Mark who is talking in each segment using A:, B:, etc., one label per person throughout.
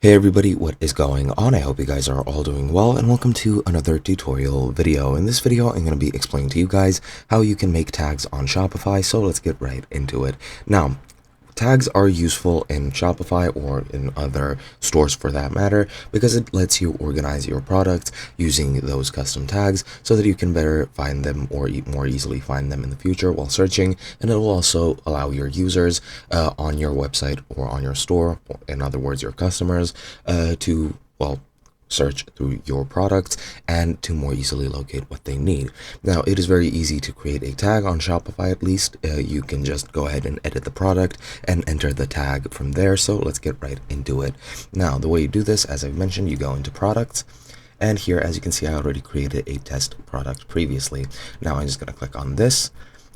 A: Hey everybody, what is going on? I hope you guys are all doing well and welcome to another tutorial video. In this video, I'm going to be explaining to you guys how you can make tags on Shopify, so let's get right into it. Now, tags are useful in Shopify or in other stores for that matter because it lets you organize your products using those custom tags so that you can better find them or more easily find them in the future while searching, and it will also allow your users on your website or on your store, or in other words your customers, to search through your products and to more easily locate what they need. Now, it is very easy to create a tag on Shopify. At least you can just go ahead and edit the product and enter the tag from there. So let's get right into it. Now, the way you do this, as I've mentioned, you go into products, and here, as you can see, I already created a test product previously. Now I'm just going to click on this,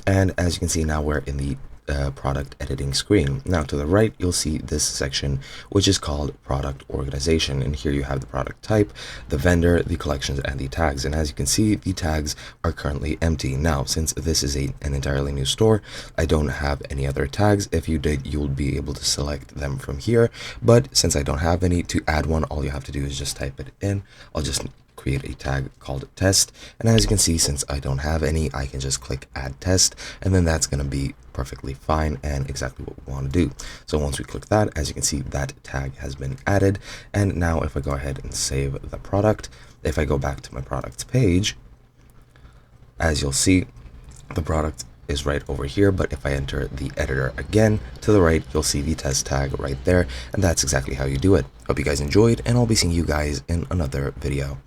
A: and as you can see, now we're in the product editing screen. Now to the right, you'll see this section, which is called product organization, and here you have the product type, the vendor, the collections, and the tags. And as you can see, the tags are currently empty. Now, since this is an entirely new store, I don't have any other tags. If you did, you'll be able to select them from here, but since I don't have any, to add one, all you have to do is just type it in. I'll just create a tag called test, and as you can see, since I don't have any, I can just click add test, and then that's going to be perfectly fine and exactly what we want to do. So once we click that, as you can see, that tag has been added. And now if I go ahead and save the product, if I go back to my products page, as you'll see, the product is right over here, but if I enter the editor again to the right, you'll see the test tag right there, and that's exactly how you do it. Hope you guys enjoyed, and I'll be seeing you guys in another video.